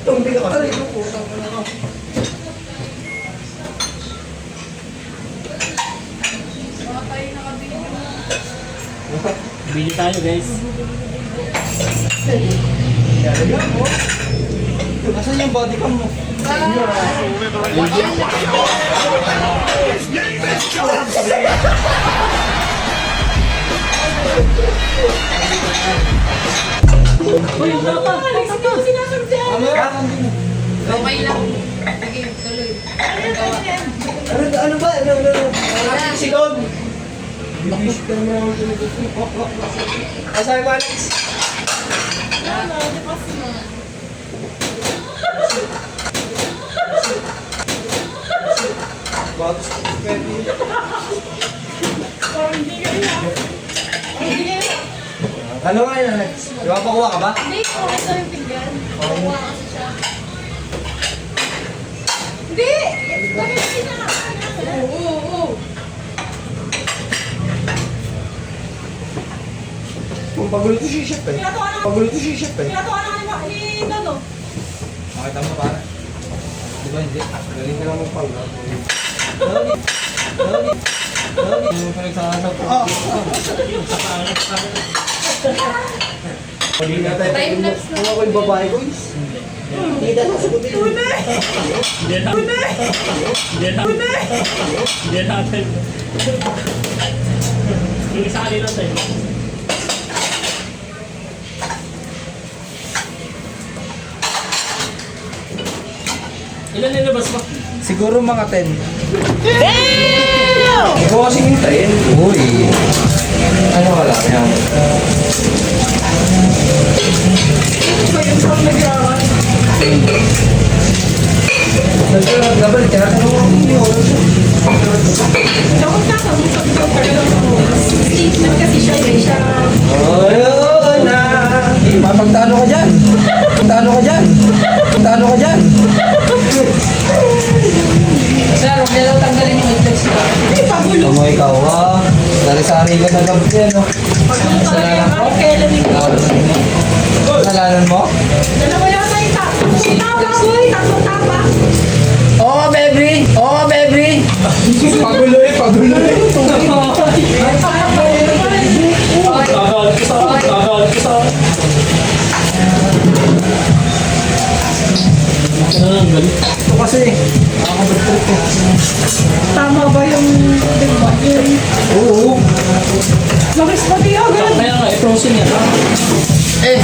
Tumbi ka kasi. Ay, putang mo na ako. Baka tayo nakabili mo. Bili tayo guys. Kaya mo. Nasaan yung body cam mo? Uy, papa! Sinasadya! Okay lang. Sige, tuloy. Ano ba? Si Don. Asay mo, Alex. Bagus pwede. Ano nga yun, Alex? Di ba pakuha ka ba? Hindi ko. Ito yung pinggan. Kuha kasi siya. Hindi! Bakit sinakakala? Oo. Kung pagulo to si Chef eh. Pagulo to si Chef eh. Pinatuwa na ni Dono. Makita mo para. Di ba hindi? Galing ka lang magpangga. Yung pinagsasasap ko. Time-lapse na. Kung ako yung babae ko is. Hindi na sasagutin. Tunay! Tunay! Tunay! Hindi natin. Yung isa kanina tayo. Ilan nilabas mo? Siguro mga 10. Damn! Ikaw kasing hintayin. Uy. Ano ka lang yan? Nabalik ka? Ano mo Statement kasi siya ayun na! Magtalo ka dyan! Magtalo ka dyan! Magtalo ka dyan! Sir, huwag niya daw tanggalin yung headphones ko. Ito mo ikaw ha? Sari-sari ka na gabi yan no? Kasalanan mo? Kasalanan mo? Dalawa yata yung tapa, boy! Tatlong tapa! Oo, baby! Oo, baby! Paguloy, paguloy! Gagawin ko sa Ito kasi, nakakabagtrip ko. Tama ba yung diba? Oo. Bakit pa di agad? Kaya nga, i-frozen yan. Eh!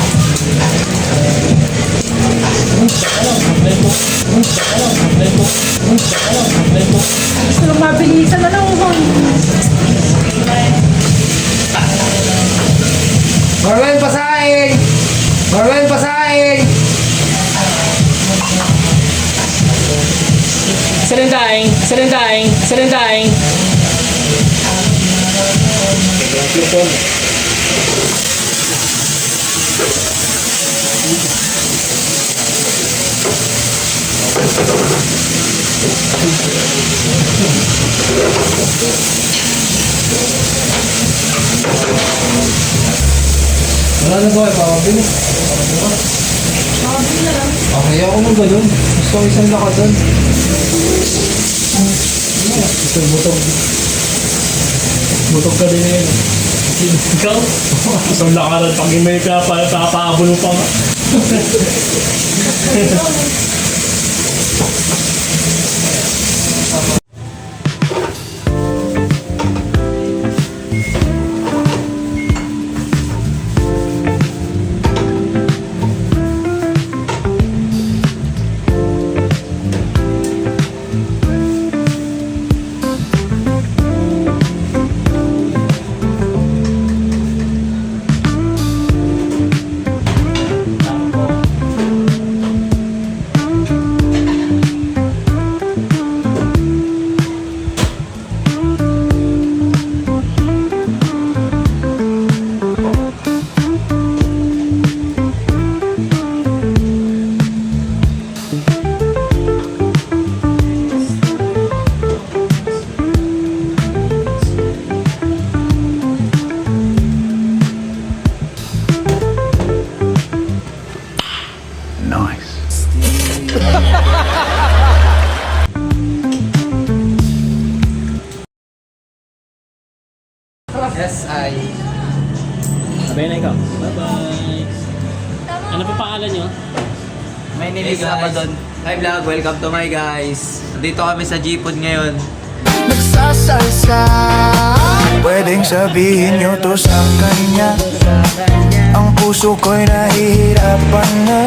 Gusto lang mabilisan na lang. Marwen, pasahin! Marwen, pasahin! Salindaing. Wala na ba? Papabili. Okay, ako nung ganun. Gusto ko isang lakadan. Butog. Butog ka din ngayon. Ikaw? Isang lakaran pag may papaabol mo pa nga. Yes, I. Sabay na ikaw. Bye-bye. Ano pa pangalan nyo? My name is Amadon. Hi vlog, welcome to my guys. Dito kami sa Jeepon ngayon. Nagsasalsa, pwedeng sabihin nyo to sa kanya. Ang puso ko'y nahihirapan na.